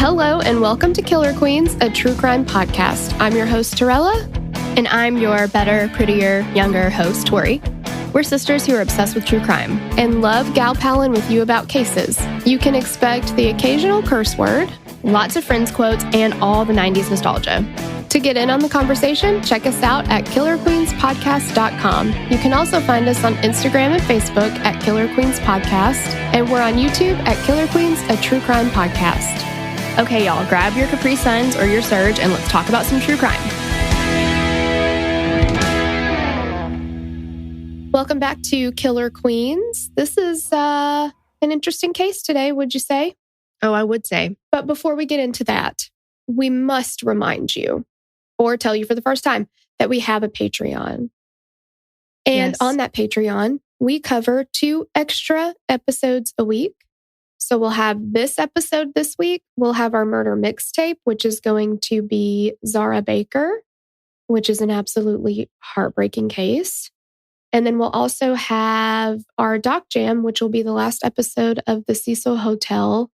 Hello and welcome to Killer Queens, a true crime podcast. I'm your host, Torella. And I'm your better, prettier, younger host, Tori. We're sisters who are obsessed with true crime and love gal-palling with you about cases. You can expect the occasional curse word, lots of Friends quotes, and all the 90s nostalgia. To get in on the conversation, check us out at killerqueenspodcast.com. You can also find us on Instagram and Facebook at Killer Queens Podcast, and we're on YouTube at Killer Queens, a true crime podcast. Okay, y'all, grab your Capri Suns or your Surge and let's talk about some true crime. Welcome back to Killer Queens. This is an interesting case today, would you say? Oh, I would say. But before we get into that, we must remind you, or tell you for the first time, that we have a Patreon. And on that Patreon, we cover 2 extra episodes a week. So we'll have this episode this week. We'll have our murder mixtape, which is going to be Zara Baker, which is an absolutely heartbreaking case. And then we'll also have our Doc Jam, which will be the last episode of the Cecil Hotel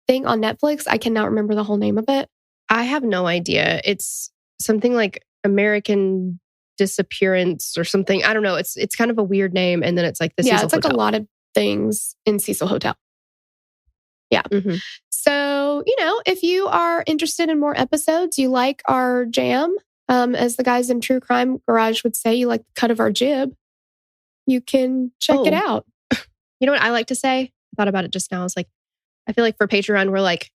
thing on Netflix. I cannot remember the whole name of it. I have no idea. It's something like American Disappearance or something. I don't know. It's kind of a weird name. And then it's like the Cecil Hotel. Yeah, it's like a lot of things in Cecil Hotel. Yeah. Mm-hmm. So, if you are interested in more episodes, you like our jam, as the guys in True Crime Garage would say, you like the cut of our jib, you can check it out. You know what I like to say? I thought about it just now. I was like, I feel like for Patreon, we're like,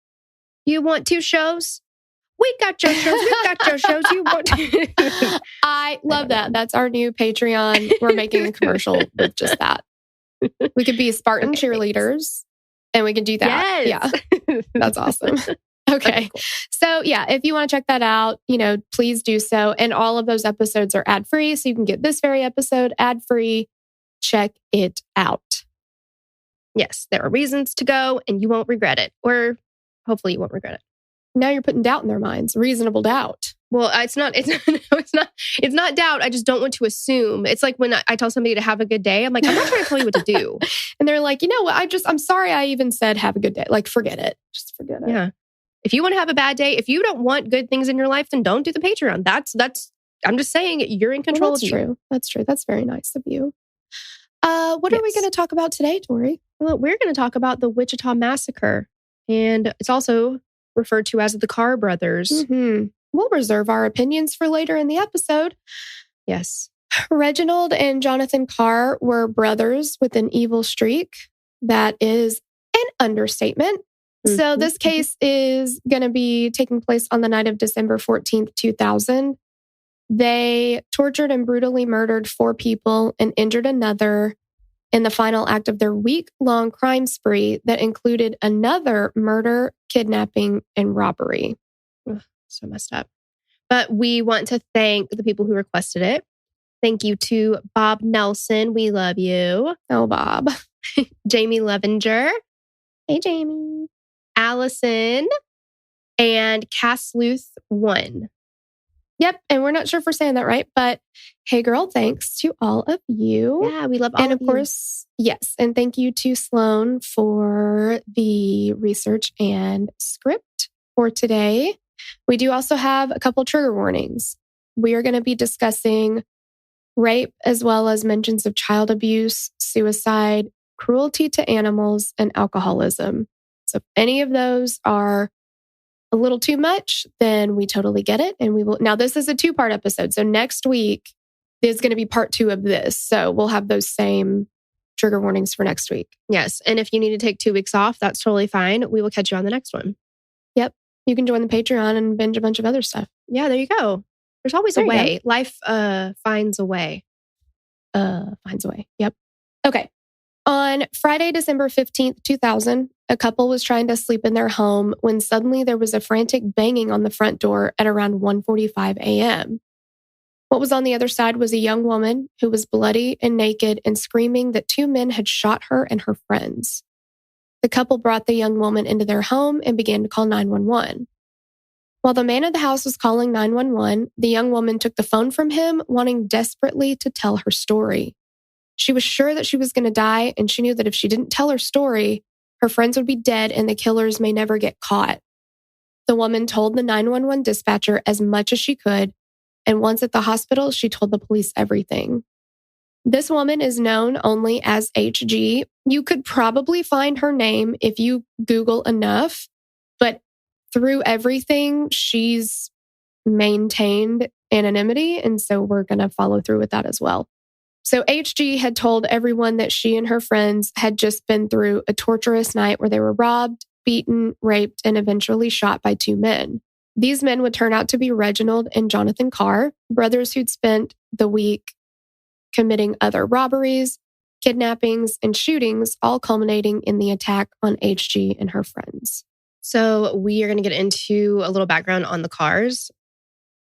you want 2 shows? We got your shows. We got your shows. You want I love that. That's our new Patreon. We're making a commercial with just that. We could be Spartan cheerleaders. And we can do that. Yes. Yeah. That's awesome. Okay. Cool. So if you want to check that out, please do so. And all of those episodes are ad-free. So you can get this very episode ad-free. Check it out. Yes. There are reasons to go and you won't regret it. Or hopefully you won't regret it. Now you're putting doubt in their minds. Reasonable doubt. Well, it's not doubt. I just don't want to assume. It's like when I tell somebody to have a good day, I'm like, I'm not trying to tell you what to do. And they're like, you know what? I'm sorry I even said have a good day. Like, forget it. Just forget it. Yeah. If you want to have a bad day, if you don't want good things in your life, then don't do the Patreon. That's, I'm just saying you're in control of you. True. That's true. That's very nice of you. What are we going to talk about today, Tori? Well, we're going to talk about the Wichita Massacre. And it's also referred to as the Carr brothers. Mm-hmm. We'll reserve our opinions for later in the episode. Yes. Reginald and Jonathan Carr were brothers with an evil streak. That is an understatement. Mm-hmm. So this case is going to be taking place on the night of December 14th, 2000. They tortured and brutally murdered 4 people and injured another in the final act of their week-long crime spree that included another murder, kidnapping, and robbery. Ugh, so messed up. But we want to thank the people who requested it. Thank you to Bob Nelson. We love you. Oh, Bob. Jamie Levenger. Hey, Jamie. Allison. And Cass Luth 1. Yep. And we're not sure if we're saying that right, but hey, girl, thanks to all of you. Yeah, we love all of you. And of course, yes. And thank you to Sloan for the research and script for today. We do also have a couple trigger warnings. We are going to be discussing rape as well as mentions of child abuse, suicide, cruelty to animals, and alcoholism. So if any of those are a little too much, then we totally get it. And we will. Now, this is a 2-part episode. So next week is going to be part 2 of this. So we'll have those same trigger warnings for next week. Yes. And if you need to take 2 weeks off, that's totally fine. We will catch you on the next one. Yep. You can join the Patreon and binge a bunch of other stuff. Yeah, there you go. There's always a way. Life finds a way. Finds a way. Yep. Okay. On Friday, December 15th, 2000, a couple was trying to sleep in their home when suddenly there was a frantic banging on the front door at around 1:45 a.m. What was on the other side was a young woman who was bloody and naked and screaming that 2 men had shot her and her friends. The couple brought the young woman into their home and began to call 911. While the man of the house was calling 911, the young woman took the phone from him, wanting desperately to tell her story. She was sure that she was going to die, and she knew that if she didn't tell her story, her friends would be dead and the killers may never get caught. The woman told the 911 dispatcher as much as she could, and once at the hospital, she told the police everything. This woman is known only as HG. You could probably find her name if you Google enough, but through everything, she's maintained anonymity, and so we're going to follow through with that as well. So HG had told everyone that she and her friends had just been through a torturous night where they were robbed, beaten, raped, and eventually shot by 2 men. These men would turn out to be Reginald and Jonathan Carr, brothers who'd spent the week committing other robberies, kidnappings, and shootings, all culminating in the attack on HG and her friends. So we are going to get into a little background on the Carrs.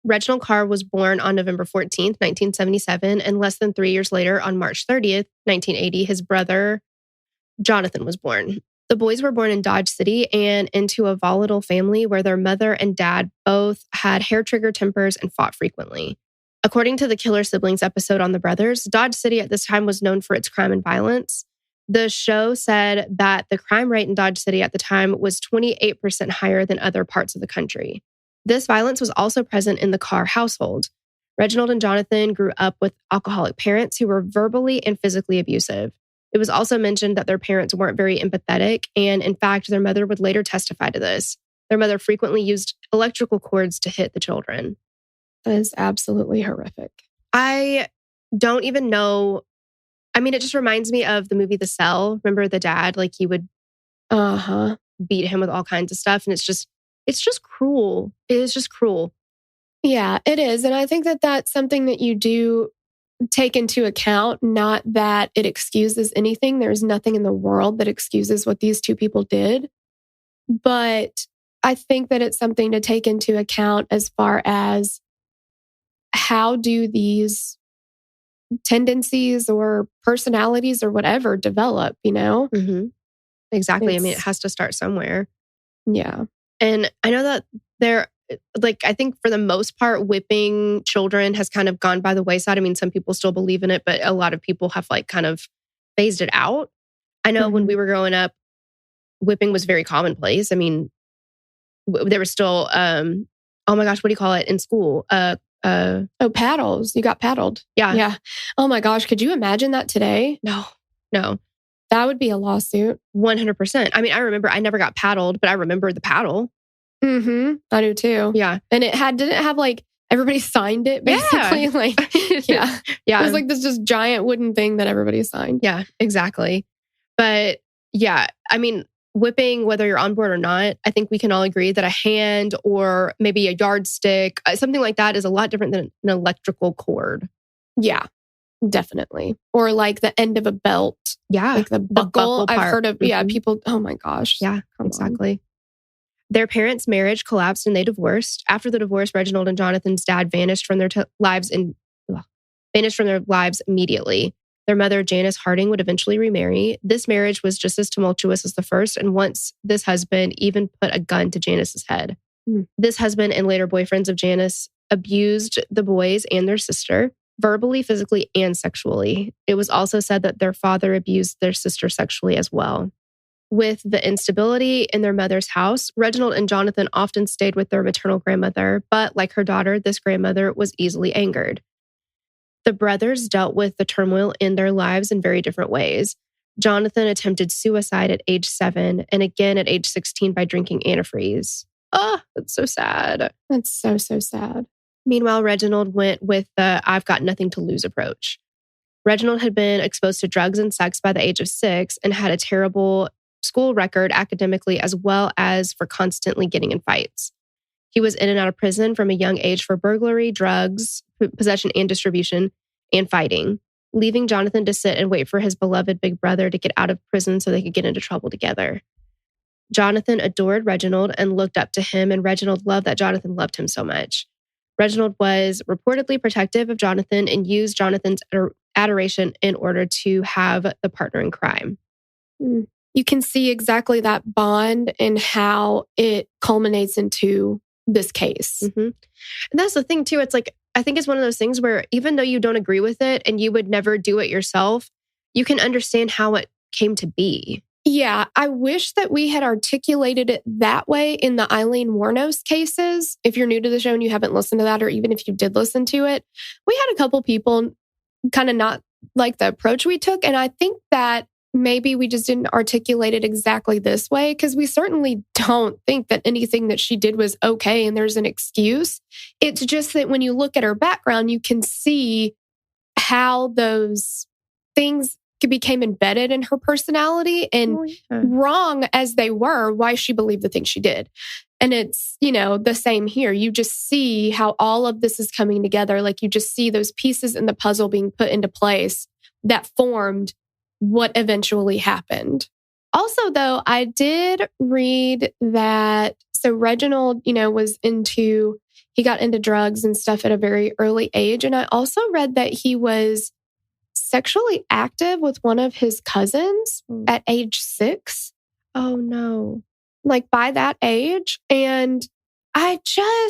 Reginald Carr was born on November 14th, 1977, and less than 3 years later, on March 30th, 1980, his brother, Jonathan, was born. The boys were born in Dodge City and into a volatile family where their mother and dad both had hair-trigger tempers and fought frequently. According to the Killer Siblings episode on the brothers, Dodge City at this time was known for its crime and violence. The show said that the crime rate in Dodge City at the time was 28% higher than other parts of the country. This violence was also present in the Carr household. Reginald and Jonathan grew up with alcoholic parents who were verbally and physically abusive. It was also mentioned that their parents weren't very empathetic, and in fact, their mother would later testify to this. Their mother frequently used electrical cords to hit the children. That is absolutely horrific. I don't even know. I mean, it just reminds me of the movie The Cell. Remember the dad? Like he would beat him with all kinds of stuff. And it's just cruel. It is just cruel. Yeah, it is. And I think that that's something that you do take into account, not that it excuses anything. There's nothing in the world that excuses what these 2 people did. But I think that it's something to take into account as far as how do these tendencies or personalities or whatever develop, you know? Mm-hmm. Exactly. I mean, it has to start somewhere. Yeah. And I know that I think for the most part, whipping children has kind of gone by the wayside. I mean, some people still believe in it, but a lot of people have kind of phased it out. I know when we were growing up, whipping was very commonplace. I mean, there was still, oh my gosh, what do you call it in school? Paddles. You got paddled. Yeah. Yeah. Oh my gosh. Could you imagine that today? No. That would be a lawsuit. 100%. I mean, I remember I never got paddled, but I remember the paddle. Mm-hmm. I do too. Yeah. And didn't it have everybody signed it basically? Yeah. Yeah. It was this just giant wooden thing that everybody signed. Yeah, exactly. But yeah, I mean, whipping, whether you're on board or not, I think we can all agree that a hand or maybe a yardstick, something like that is a lot different than an electrical cord. Yeah, definitely. Or the end of a belt. Yeah. The buckle. I've heard of, Mm-hmm. people, oh my gosh. Yeah, exactly. Their parents' marriage collapsed and they divorced. After the divorce, Reginald and Jonathan's dad vanished from their lives immediately. Their mother, Janice Harding, would eventually remarry. This marriage was just as tumultuous as the first, and once this husband even put a gun to Janice's head. This husband and later boyfriends of Janice abused the boys and their sister, verbally, physically, and sexually. It was also said that their father abused their sister sexually as well. With the instability in their mother's house, Reginald and Jonathan often stayed with their maternal grandmother, but like her daughter, this grandmother was easily angered. The brothers dealt with the turmoil in their lives in very different ways. Jonathan attempted suicide at age 7 and again at age 16 by drinking antifreeze. Oh, that's so sad. That's so, so sad. Meanwhile, Reginald went with the I've got nothing to lose approach. Reginald had been exposed to drugs and sex by the age of 6 and had a terrible school record academically as well as for constantly getting in fights. He was in and out of prison from a young age for burglary, drugs, possession and distribution, and fighting, leaving Jonathan to sit and wait for his beloved big brother to get out of prison so they could get into trouble together. Jonathan adored Reginald and looked up to him, and Reginald loved that Jonathan loved him so much. Reginald was reportedly protective of Jonathan and used Jonathan's adoration in order to have the partner in crime. You can see exactly that bond and how it culminates into this case. Mm-hmm. And that's the thing too. It's I think it's one of those things where even though you don't agree with it and you would never do it yourself, you can understand how it came to be. Yeah, I wish that we had articulated it that way in the Eileen Wuornos cases. If you're new to the show and you haven't listened to that, or even if you did listen to it, we had a couple people kind of not like the approach we took. And I think that maybe we just didn't articulate it exactly this way, because we certainly don't think that anything that she did was okay and there's an excuse. It's just that when you look at her background, you can see how those things became embedded in her personality, and wrong as they were, why she believed the things she did. And it's, the same here. You just see how all of this is coming together. Like, you just see those pieces in the puzzle being put into place that formed what eventually happened. Also, though, I did read that, so Reginald, he got into drugs and stuff at a very early age. And I also read that he was sexually active with one of his cousins at age 6. Oh, no. Like, by that age. And my son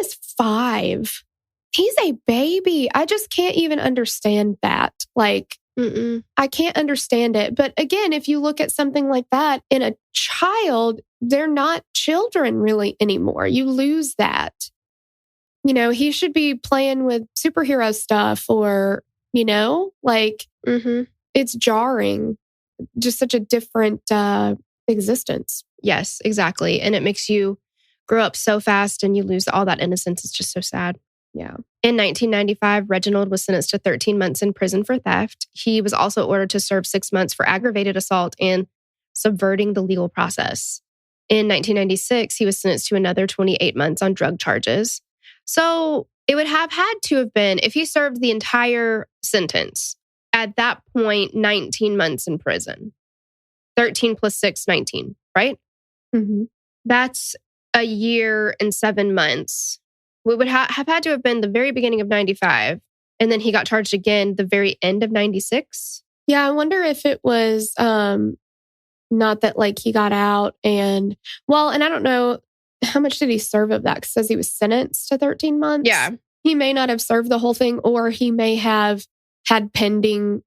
is 5. He's a baby. I just can't even understand that. Like, I can't understand it. But again, if you look at something like that in a child, they're not children really anymore. You lose that. He should be playing with superhero stuff, or, it's jarring. Just such a different existence. Yes, exactly. And it makes you grow up so fast and you lose all that innocence. It's just so sad. Yeah. In 1995, Reginald was sentenced to 13 months in prison for theft. He was also ordered to serve 6 months for aggravated assault and subverting the legal process. In 1996, he was sentenced to another 28 months on drug charges. So it would have had to have been, if he served the entire sentence, at that point, 19 months in prison. 13 plus 6, 19, right? Mm-hmm. That's a year and 7 months. We would have had to have been the very beginning of 95. And then he got charged again the very end of 96. Yeah, I wonder if it was not that like he got out and I don't know, how much did he serve of that? 'Cause it says he was sentenced to 13 months. Yeah. He may not have served the whole thing, or he may have had a pending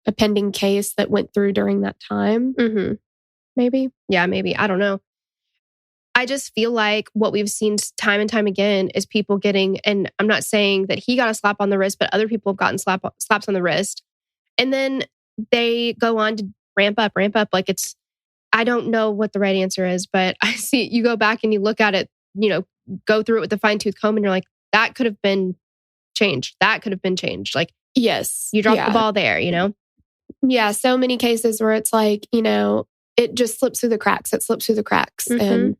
case that went through during that time. Mm-hmm. Maybe. Yeah, maybe. I don't know. I just feel like what we've seen time and time again is people getting, and I'm not saying that he got a slap on the wrist, but other people have gotten slaps on the wrist. And then they go on to ramp up. Like, I don't know what the right answer is, but I see you go back and you look at it, go through it with a fine tooth comb, and you're like, that could have been changed. Like, yes, you dropped the ball there, Yeah, so many cases where it's like, it just slips through the cracks. Mm-hmm.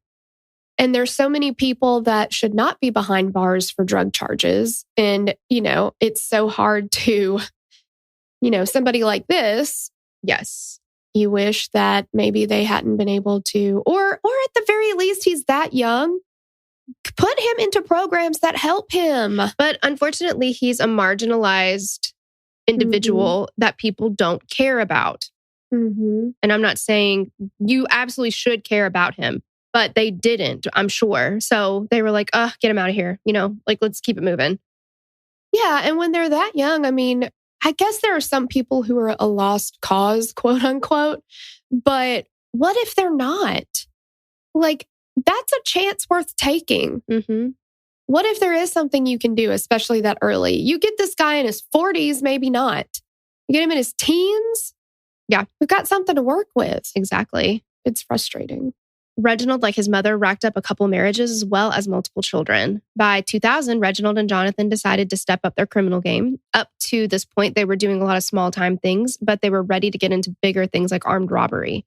And there's so many people that should not be behind bars for drug charges. And, it's so hard to, somebody like this. Yes. You wish that maybe they hadn't been able to, or at the very least, he's that young. Put him into programs that help him. But unfortunately, he's a marginalized individual that people don't care about. Mm-hmm. And I'm not saying you absolutely should care about him, but they didn't, I'm sure. So they were like, get him out of here. Let's keep it moving. Yeah. And when they're that young, I guess there are some people who are a lost cause, quote unquote. But what if they're not? Like, that's a chance worth taking. Mm-hmm. What if there is something you can do, especially that early? You get this guy in his 40s, maybe not. You get him in his teens. Yeah. We've got something to work with. Exactly. It's frustrating. Reginald, like his mother, racked up a couple marriages as well as multiple children. By 2000, Reginald and Jonathan decided to step up their criminal game. Up to this point, they were doing a lot of small time things, but they were ready to get into bigger things like armed robbery.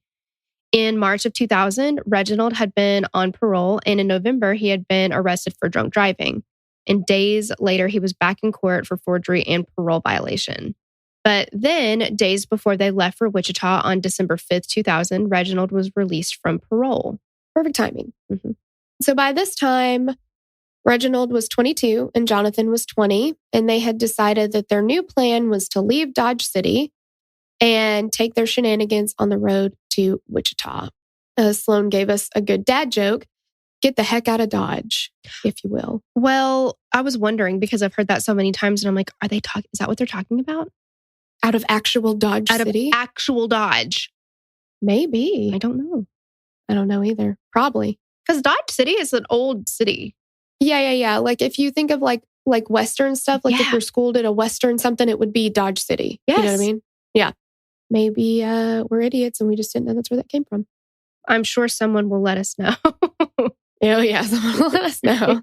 In March of 2000, Reginald had been on parole, and in November, he had been arrested for drunk driving. And days later, he was back in court for forgery and parole violation. But then, days before they left for Wichita on December 5th, 2000, Reginald was released from parole. Perfect timing. Mm-hmm. So by this time, Reginald was 22 and Jonathan was 20, and they had decided that their new plan was to leave Dodge City and take their shenanigans on the road to Wichita. Sloan gave us a good dad joke. Get the heck out of Dodge, if you will. Well, I was wondering because I've heard that so many times, and I'm like, is that what they're talking about? Out of actual Dodge City? Out of actual Dodge. Maybe. I don't know. I don't know either. Probably. Because Dodge City is an old city. Yeah. Like if you think of like Western stuff, like if your school did a Western something, it would be Dodge City. Yes. You know what I mean? Yeah. Maybe we're idiots and we just didn't know that's where that came from. I'm sure someone will let us know. Oh, yeah. Someone will let us know.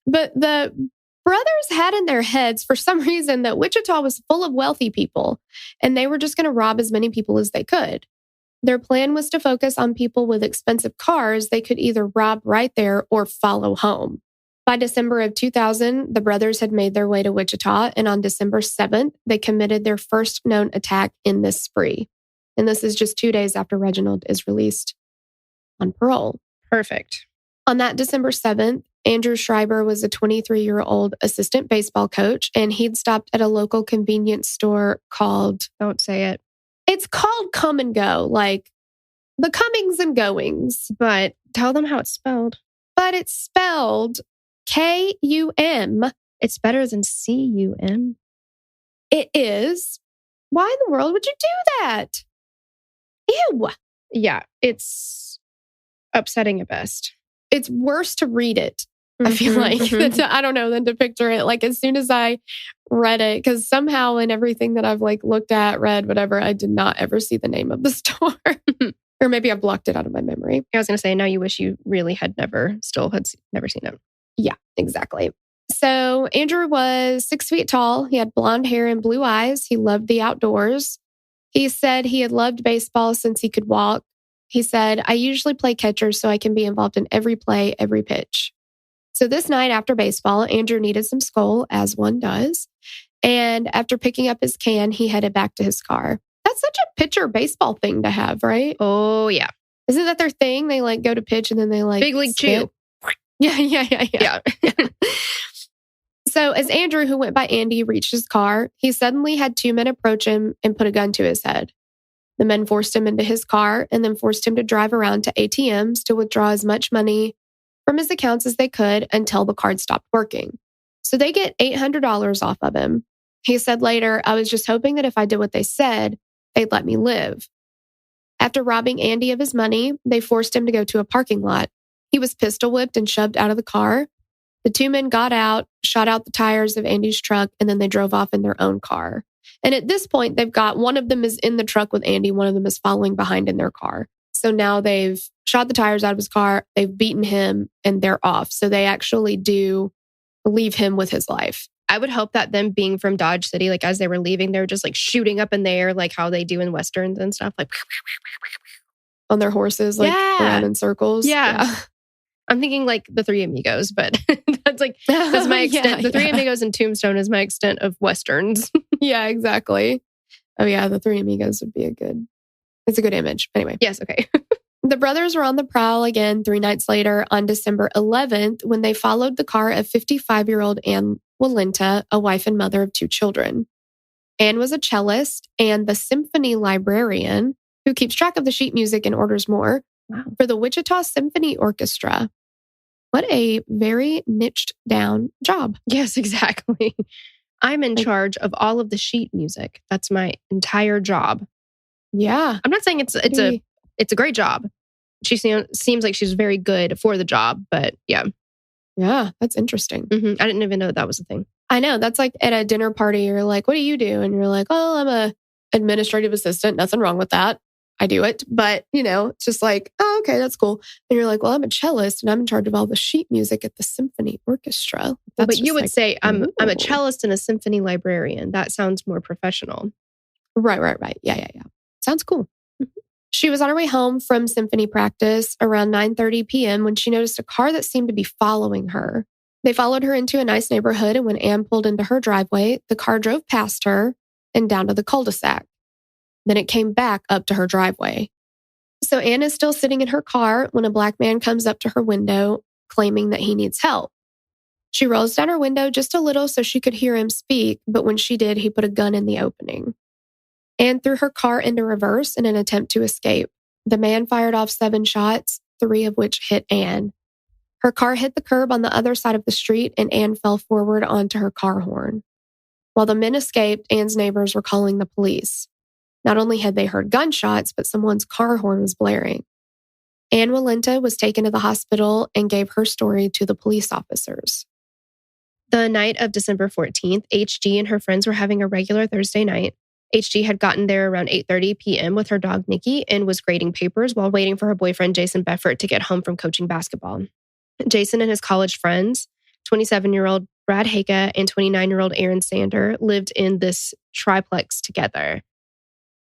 But the brothers had in their heads for some reason that Wichita was full of wealthy people and they were just going to rob as many people as they could. Their plan was to focus on people with expensive cars they could either rob right there or follow home. By December of 2000, the brothers had made their way to Wichita, and on December 7th, they committed their first known attack in this spree. And this is just 2 days after Reginald is released on parole. Perfect. On that December 7th, Andrew Schreiber was a 23-year-old assistant baseball coach, and he'd stopped at a local convenience store called... Don't say it. It's called Come and Go, like the comings and goings. But tell them how it's spelled. But it's spelled K-U-M. It's better than C-U-M. It is. Why in the world would you do that? Ew. Yeah, it's upsetting at best. It's worse to read it, I feel like. I don't know, than to picture it. Like as soon as I read it, because somehow in everything that I've like looked at, read, whatever, I did not ever see the name of the store. Or maybe I blocked it out of my memory. I was going to say, now you wish you really had never seen it. Yeah, exactly. So Andrew was 6 feet tall. He had blonde hair and blue eyes. He loved the outdoors. He said he had loved baseball since he could walk. He said, I usually play catcher so I can be involved in every play, every pitch. So this night after baseball, Andrew needed some Skol, as one does. And after picking up his can, he headed back to his car. That's such a pitcher baseball thing to have, right? Oh, yeah. Isn't that their thing? They like go to pitch and then they like... Big league chew. Yeah. So as Andrew, who went by Andy, reached his car, he suddenly had 2 men approach him and put a gun to his head. The men forced him into his car and then forced him to drive around to ATMs to withdraw as much money from his accounts as they could until the card stopped working. So they get $800 off of him. He said later, I was just hoping that if I did what they said, they'd let me live. After robbing Andy of his money, they forced him to go to a parking lot. He was pistol whipped and shoved out of the car. The 2 men got out, shot out the tires of Andy's truck, and then they drove off in their own car. And at this point, they've got one of them is in the truck with Andy. One of them is following behind in their car. So now they've shot the tires out of his car. They've beaten him and they're off. So they actually do leave him with his life. I would hope that them being from Dodge City, like as they were leaving, they were just like shooting up in the air, like how they do in Westerns and stuff, like on their horses, like around in circles. Yeah. I'm thinking like the Three Amigos, but that's my extent. The Three Amigos and Tombstone is my extent of Westerns. Yeah, exactly. Oh yeah, the Three Amigos would be it's a good image. Anyway. Yes, okay. The brothers were on the prowl again 3 nights later on December 11th when they followed the car of 55-year-old Anne Walenta, a wife and mother of 2 children. Anne was a cellist and the symphony librarian who keeps track of the sheet music and orders more for the Wichita Symphony Orchestra. What a very niched down job. Yes, exactly. I'm in charge of all of the sheet music. That's my entire job. Yeah. I'm not saying it's a great job. She seems like she's very good for the job, but yeah. Yeah, that's interesting. Mm-hmm. I didn't even know that was a thing. I know. That's like at a dinner party, you're like, what do you do? And you're like, oh, I'm a administrative assistant. Nothing wrong with that. I do it. But, it's just like, oh, okay, that's cool. And you're like, well, I'm a cellist and I'm in charge of all the sheet music at the symphony orchestra. But you would say, I'm a cellist and a symphony librarian. That sounds more professional. Right. Yeah. Sounds cool. She was on her way home from symphony practice around 9:30 p.m. when she noticed a car that seemed to be following her. They followed her into a nice neighborhood, and when Anne pulled into her driveway, the car drove past her and down to the cul-de-sac. Then it came back up to her driveway. So Anne is still sitting in her car when a black man comes up to her window claiming that he needs help. She rolls down her window just a little so she could hear him speak, but when she did, he put a gun in the opening. Anne threw her car into reverse in an attempt to escape. The man fired off 7 shots, 3 of which hit Anne. Her car hit the curb on the other side of the street and Anne fell forward onto her car horn. While the men escaped, Anne's neighbors were calling the police. Not only had they heard gunshots, but someone's car horn was blaring. Ann Walenta was taken to the hospital and gave her story to the police officers. The night of December 14th, HG and her friends were having a regular Thursday night. HG had gotten there around 8:30 p.m. with her dog, Nikki, and was grading papers while waiting for her boyfriend, Jason Beffert, to get home from coaching basketball. Jason and his college friends, 27-year-old Brad Haka and 29-year-old Aaron Sander, lived in this triplex together.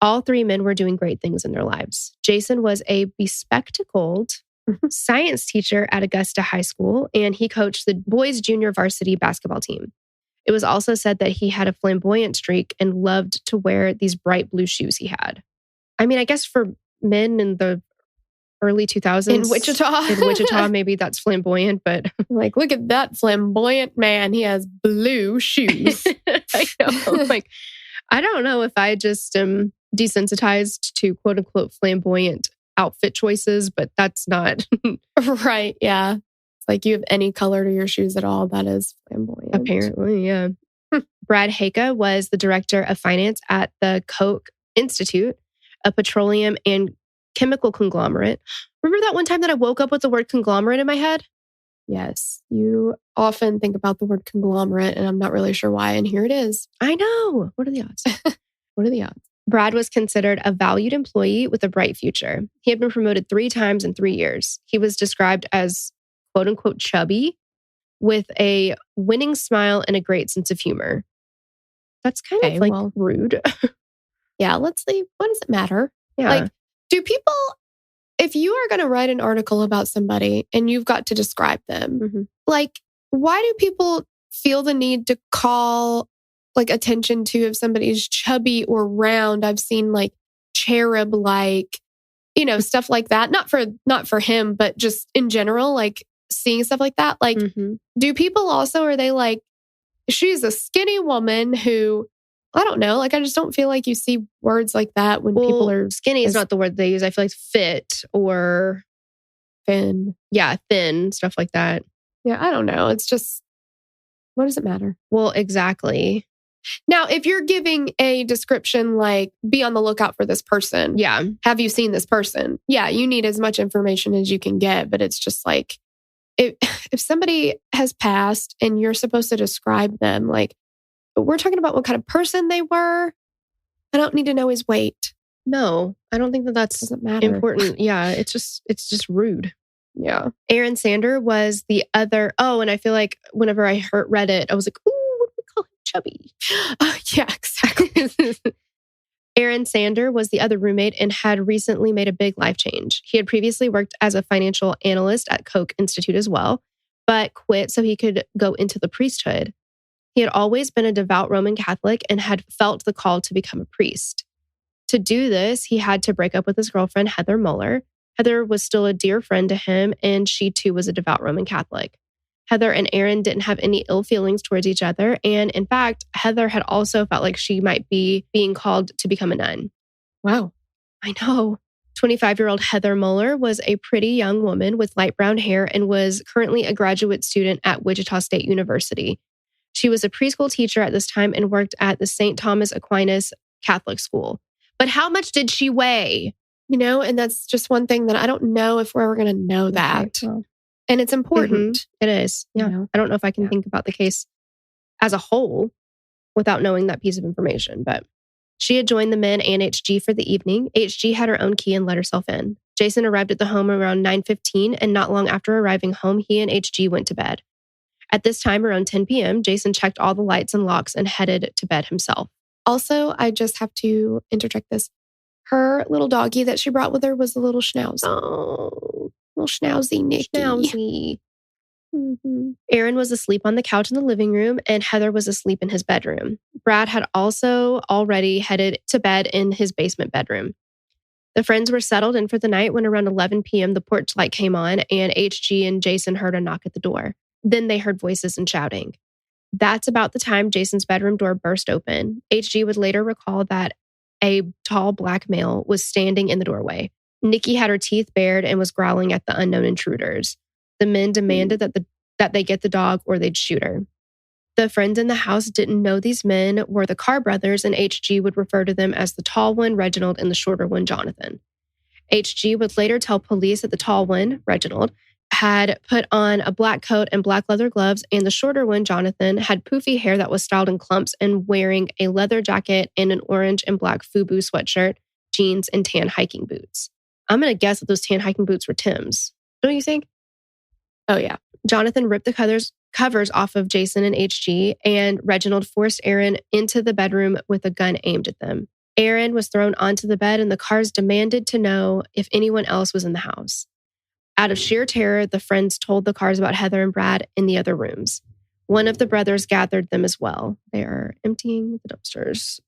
All three men were doing great things in their lives. Jason was a bespectacled science teacher at Augusta High School, and he coached the boys' junior varsity basketball team. It was also said that he had a flamboyant streak and loved to wear these bright blue shoes he had. I mean, I guess for men in the early 2000s. In Wichita. Maybe that's flamboyant, but... Like, look at that flamboyant man. He has blue shoes. I know. Like, I don't know if I just am desensitized to quote unquote flamboyant outfit choices, but that's not. Right. Yeah. It's like you have any color to your shoes at all. That is flamboyant. Apparently, yeah. Brad Haka was the director of finance at the Koch Institute, a petroleum and chemical conglomerate. Remember that one time that I woke up with the word conglomerate in my head? Yes. You often think about the word conglomerate, and I'm not really sure why. And here it is. I know. What are the odds? What are the odds? Brad was considered a valued employee with a bright future. He had been promoted 3 times in 3 years. He was described as quote unquote chubby with a winning smile and a great sense of humor. That's kind of like rude. Yeah, let's leave. What does it matter? Yeah. Like, do people, if you are going to write an article about somebody and you've got to describe them, like, why do people feel the need to call like attention to if somebody's chubby or round? I've seen like cherub, like, you know, stuff like that. Not for him, but just in general, like seeing stuff like that. Like, do people also, are they like, she's a skinny woman who, I don't know, like I just don't feel like you see words like that when people are... Skinny is not the word they use. I feel like fit or... Thin. Yeah, thin, stuff like that. Yeah, I don't know. It's just, what does it matter? Well, exactly. Now, if you're giving a description like, be on the lookout for this person. Yeah. Have you seen this person? Yeah, you need as much information as you can get. But it's just like, if somebody has passed and you're supposed to describe them, like, we're talking about what kind of person they were. I don't need to know his weight. No, I don't think that's doesn't matter. Important. Yeah, it's just rude. Yeah. Aaron Sander was the other. Oh, and I feel like whenever I read it, I was like, ooh, what do we call him? Chubby. Yeah, exactly. Aaron Sander was the other roommate and had recently made a big life change. He had previously worked as a financial analyst at Koch Institute as well, but quit so he could go into the priesthood. He had always been a devout Roman Catholic and had felt the call to become a priest. To do this, he had to break up with his girlfriend, Heather Muller. Heather was still a dear friend to him, and she too was a devout Roman Catholic. Heather and Aaron didn't have any ill feelings towards each other, and in fact, Heather had also felt like she might be being called to become a nun. Wow. I know. 25-year-old Heather Muller was a pretty young woman with light brown hair and was currently a graduate student at Wichita State University. She was a preschool teacher at this time and worked at the St. Thomas Aquinas Catholic School. But how much did she weigh? You know, and that's just one thing that I don't know if we're ever going to know that. Okay, well. And it's important. It is. Yeah. You know? I don't know if I can think about the case as a whole without knowing that piece of information. But she had joined the men and HG for the evening. HG had her own key and let herself in. Jason arrived at the home around 9:15, and not long after arriving home, he and HG went to bed. At this time, around 10 p.m., Jason checked all the lights and locks and headed to bed himself. Also, I just have to interject this. Her little doggie that she brought with her was a little schnauz. Oh, little schnauzy Nicky. Schnauzy. Aaron was asleep on the couch in the living room, and Heather was asleep in his bedroom. Brad had also already headed to bed in his basement bedroom. The friends were settled in for the night when around 11 p.m. the porch light came on, and HG and Jason heard a knock at the door. Then they heard voices and shouting. That's about the time Jason's bedroom door burst open. HG would later recall that a tall black male was standing in the doorway. Nikki had her teeth bared and was growling at the unknown intruders. The men demanded that they get the dog or they'd shoot her. The friends in the house didn't know these men were the Carr brothers, and HG would refer to them as the tall one, Reginald, and the shorter one, Jonathan. HG would later tell police that the tall one, Reginald, had put on a black coat and black leather gloves, and the shorter one, Jonathan, had poofy hair that was styled in clumps and wearing a leather jacket and an orange and black FUBU sweatshirt, jeans, and tan hiking boots. I'm going to guess that those tan hiking boots were Tim's. Don't you think? Oh, yeah. Jonathan ripped the covers off of Jason and HG, and Reginald forced Aaron into the bedroom with a gun aimed at them. Aaron was thrown onto the bed, and the Carrs demanded to know if anyone else was in the house. Out of sheer terror, the friends told the Carrs about Heather and Brad in the other rooms. One of the brothers gathered them as well. They are emptying the dumpsters.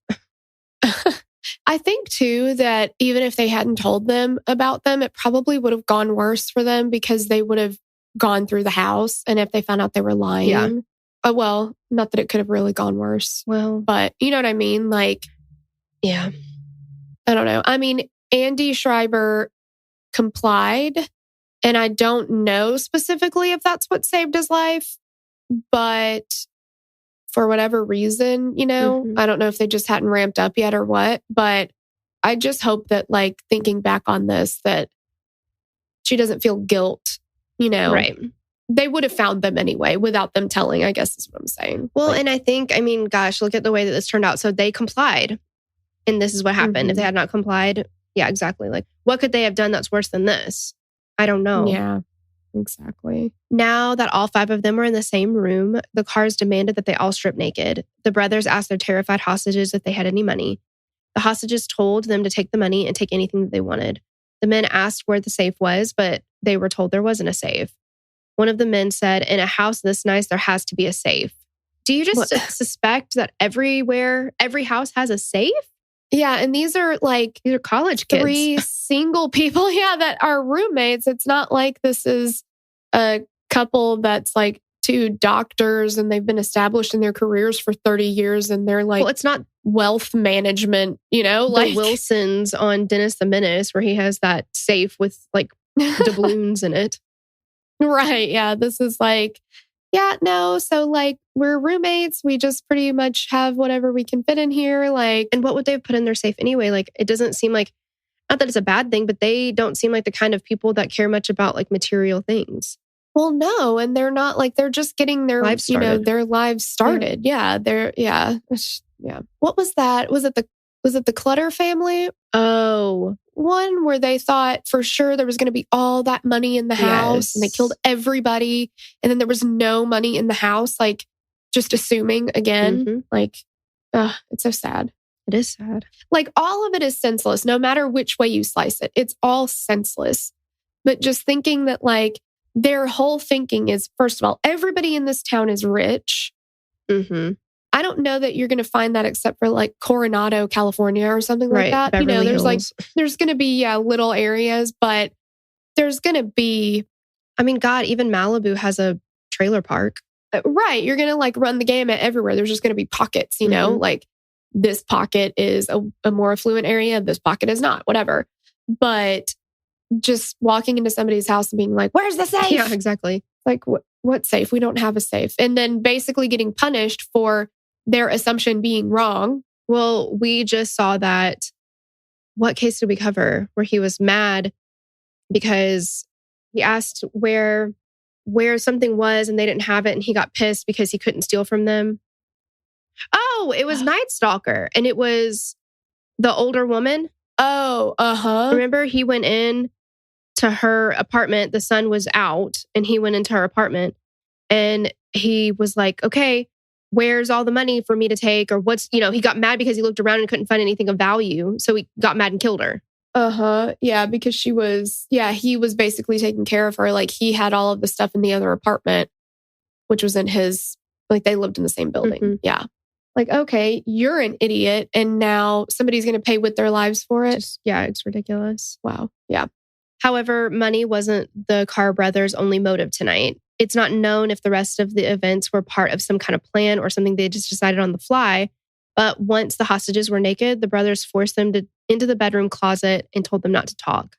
I think, too, that even if they hadn't told them about them, it probably would have gone worse for them because they would have gone through the house. And if they found out they were lying, well, not that it could have really gone worse. Well, but you know what I mean? Like, yeah, I don't know. I mean, Andy Schreiber complied, and I don't know specifically if that's what saved his life, but for whatever reason, I don't know if they just hadn't ramped up yet or what, but I just hope that, like, thinking back on this, that she doesn't feel guilt, Right. They would have found them anyway without them telling, I guess is what I'm saying. Well, and I think, gosh, look at the way that this turned out. So they complied, and this is what happened. If they had not complied, yeah, exactly. Like, what could they have done that's worse than this? I don't know. Yeah, exactly. Now that all 5 of them were in the same room, the Carrs demanded that they all strip naked. The brothers asked their terrified hostages if they had any money. The hostages told them to take the money and take anything that they wanted. The men asked where the safe was, but they were told there wasn't a safe. One of the men said, in a house this nice, there has to be a safe. Do you just suspect that every house has a safe? Yeah, and these are college kids. 3 single people, that are roommates. It's not like this is a couple that's like 2 doctors and they've been established in their careers for 30 years and they're like, well, it's not wealth management, like the Wilsons on Dennis the Menace, where he has that safe with like doubloons in it. Right. Yeah. This is like, so like we're roommates. We just pretty much have whatever we can fit in here. Like, and what would they have put in their safe anyway? Like, it doesn't seem like, not that it's a bad thing, but they don't seem like the kind of people that care much about like material things. Well, no. And they're not like, they're just getting their lives started. Their lives started. Yeah. Yeah. What was that? Was it the Clutter Family? Oh, one where they thought for sure there was going to be all that money in the house and they killed everybody. And then there was no money in the house, like just assuming again, like, it's so sad. It is sad. Like all of it is senseless, no matter which way you slice it. It's all senseless. But just thinking that like their whole thinking is, first of all, everybody in this town is rich. I don't know that you're going to find that except for like Coronado, California or something like that. Beverly Hills. There's going to be little areas, but there's going to be, God, even Malibu has a trailer park. Right. You're going to like run the gamut everywhere. There's just going to be pockets, like this pocket is a more affluent area. This pocket is not, whatever. But just walking into somebody's house and being like, where's the safe? Yeah, exactly. Like what safe? We don't have a safe. And then basically getting punished for their assumption being wrong. Well, we just saw that. What case did we cover where he was mad because he asked where something was and they didn't have it, and he got pissed because he couldn't steal from them? Oh, it was Night Stalker, and it was the older woman. Oh, Remember, he went in to her apartment. The sun was out, and he went into her apartment, and he was like, "Okay, where's all the money for me to take?" Or what's, he got mad because he looked around and couldn't find anything of value. So he got mad and killed her. Yeah, because he was basically taking care of her. Like he had all of the stuff in the other apartment, which was in his, like they lived in the same building. Yeah. Like, okay, you're an idiot. And now somebody's going to pay with their lives for it. It's ridiculous. Wow. Yeah. However, money wasn't the Carr brothers' only motive tonight. It's not known if the rest of the events were part of some kind of plan or something they just decided on the fly. But once the hostages were naked, the brothers forced them into the bedroom closet and told them not to talk.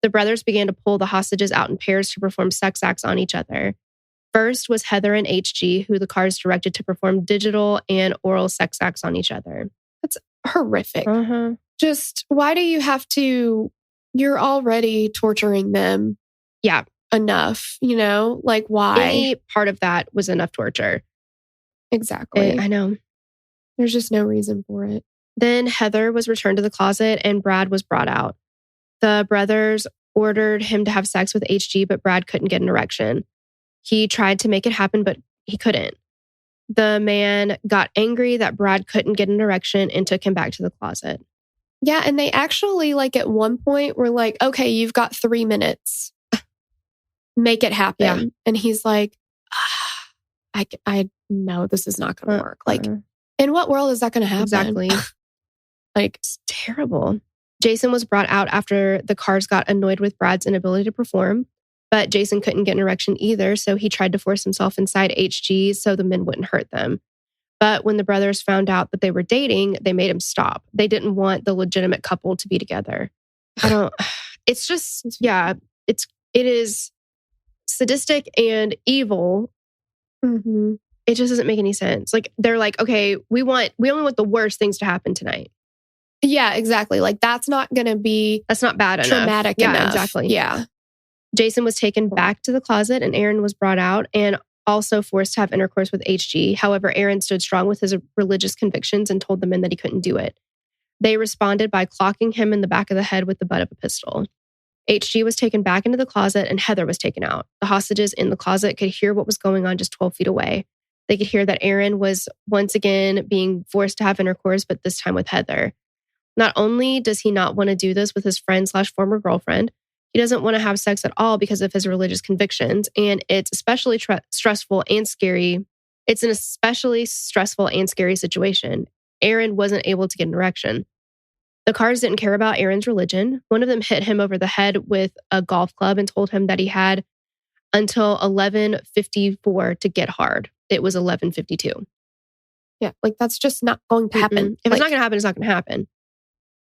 The brothers began to pull the hostages out in pairs to perform sex acts on each other. First was Heather and HG, who the Carrs directed to perform digital and oral sex acts on each other. That's horrific. Just, why do you have to... You're already torturing them. Yeah. Enough, Like, why? Any part of that was enough torture. Exactly. I know. There's just no reason for it. Then Heather was returned to the closet and Brad was brought out. The brothers ordered him to have sex with HG, but Brad couldn't get an erection. He tried to make it happen, but he couldn't. The man got angry that Brad couldn't get an erection and took him back to the closet. Yeah, and they actually, at one point, were like, okay, you've got 3 minutes. Make it happen. Yeah. And he's like, I know this is not going to work. In what world is that going to happen? Exactly. It's terrible. Jason was brought out after the Carrs got annoyed with Brad's inability to perform, but Jason couldn't get an erection either, so he tried to force himself inside HG so the men wouldn't hurt them. But when the brothers found out that they were dating, they made him stop. They didn't want the legitimate couple to be together. It's just, it is sadistic and evil. Mm-hmm. It just doesn't make any sense. They're like, okay, we only want the worst things to happen tonight. Yeah, exactly. That's not bad enough. Traumatic enough. Yeah, exactly. Yeah. Jason was taken back to the closet and Aaron was brought out and also forced to have intercourse with HG. However, Aaron stood strong with his religious convictions and told the men that he couldn't do it. They responded by clocking him in the back of the head with the butt of a pistol. HG was taken back into the closet and Heather was taken out. The hostages in the closet could hear what was going on just 12 feet away. They could hear that Aaron was once again being forced to have intercourse, but this time with Heather. Not only does he not want to do this with his friend/former girlfriend, he doesn't want to have sex at all because of his religious convictions. And it's especially stressful and scary. It's an especially stressful and scary situation. Aaron wasn't able to get an erection. The Carrs didn't care about Aaron's religion. One of them hit him over the head with a golf club and told him that he had until 11:54 to get hard. It was 11:52. Yeah, that's just not going to happen. If it's not going to happen, it's not going to happen.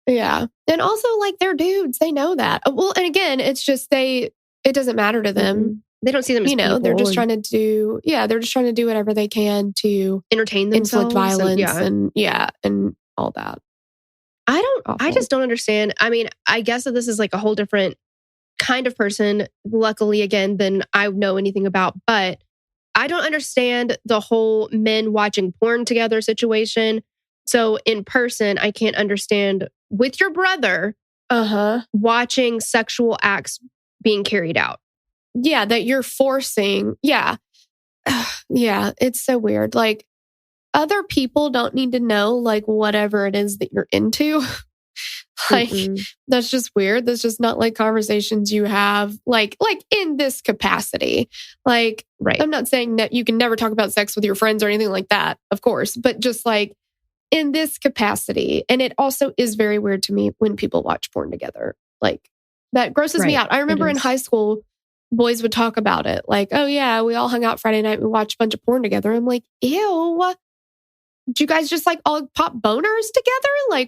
Yeah. And also, they're dudes. They know that. Well, and again, it's just it doesn't matter to them. Mm-hmm. They don't see them as people. They're just trying to do, they're just trying to do whatever they can to entertain themselves. Inflict violence and all that. I just don't understand. I mean, I guess that this is a whole different kind of person, luckily, again, than I know anything about. But I don't understand the whole men watching porn together situation. So in person, I can't understand with your brother watching sexual acts being carried out. Yeah, that you're forcing. Yeah. Yeah, it's so weird. Other people don't need to know, whatever it is that you're into. That's just weird. That's just not conversations you have, in this capacity. Right. I'm not saying that you can never talk about sex with your friends or anything like that, of course, but just in this capacity. And it also is very weird to me when people watch porn together. That grosses me out. I remember in high school, boys would talk about it. Oh yeah, we all hung out Friday night. We watched a bunch of porn together. I'm like, ew. Did you guys just all pop boners together?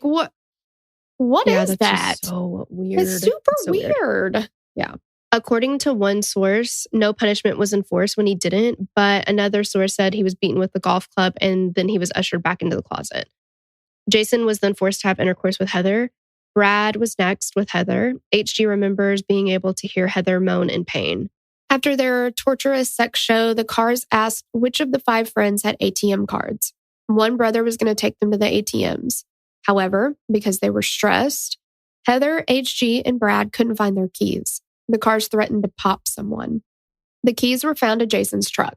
What is that? So weird. It's super weird. Yeah. According to one source, no punishment was enforced when he didn't, but another source said he was beaten with the golf club and then he was ushered back into the closet. Jason was then forced to have intercourse with Heather. Brad was next with Heather. HG remembers being able to hear Heather moan in pain. After their torturous sex show, the Carrs asked which of the 5 friends had ATM cards. One brother was going to take them to the ATMs. However, because they were stressed, Heather, HG, and Brad couldn't find their keys. The Carrs threatened to pop someone. The keys were found at Jason's truck.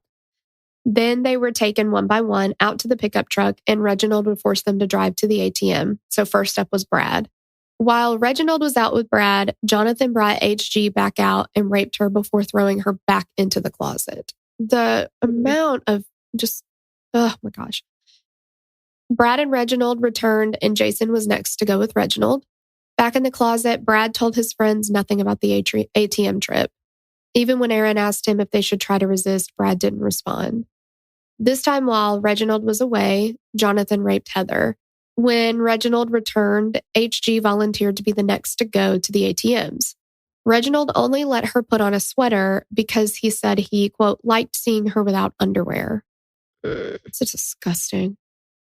Then they were taken one by one out to the pickup truck, and Reginald would force them to drive to the ATM. So first up was Brad. While Reginald was out with Brad, Jonathan brought HG back out and raped her before throwing her back into the closet. The amount of just, oh my gosh. Brad and Reginald returned, and Jason was next to go with Reginald. Back in the closet, Brad told his friends nothing about the ATM trip. Even when Aaron asked him if they should try to resist, Brad didn't respond. This time, while Reginald was away, Jonathan raped Heather. When Reginald returned, HG volunteered to be the next to go to the ATMs. Reginald only let her put on a sweater because he said he, quote, liked seeing her without underwear. It's disgusting.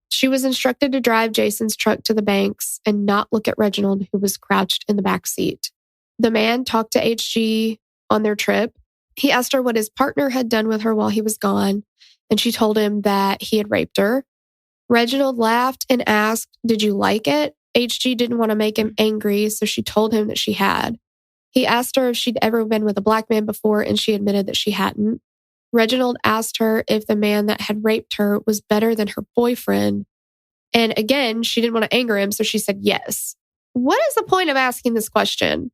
She was instructed to drive Jason's truck to the banks and not look at Reginald, who was crouched in the back seat. The man talked to HG on their trip. He asked her what his partner had done with her while he was gone, and she told him that he had raped her. Reginald laughed and asked, "Did you like it?" HG didn't want to make him angry, so she told him that she had. He asked her if she'd ever been with a black man before, and she admitted that she hadn't. Reginald asked her if the man that had raped her was better than her boyfriend. And again, she didn't want to anger him, so she said yes. What is the point of asking this question?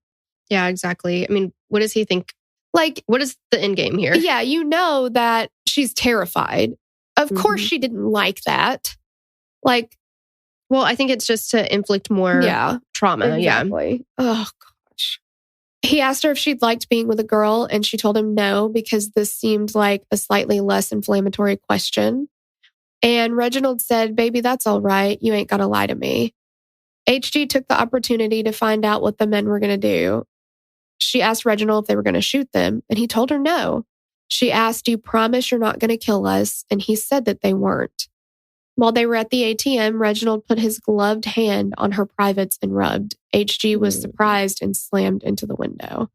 Yeah, exactly. I mean, what does he think? Like, what is the end game here? Yeah, you know that she's terrified. Of course she didn't like that. Like, well, I think it's just to inflict more trauma. Exactly. Oh, gosh. He asked her if she'd liked being with a girl, and she told him no, because this seemed like a slightly less inflammatory question. And Reginald said, "Baby, that's all right. You ain't got to lie to me." HG took the opportunity to find out what the men were going to do. She asked Reginald if they were going to shoot them, and he told her no. She asked, "Do you promise you're not going to kill us?" And he said that they weren't. While they were at the ATM, Reginald put his gloved hand on her privates and rubbed. HG was surprised and slammed into the window.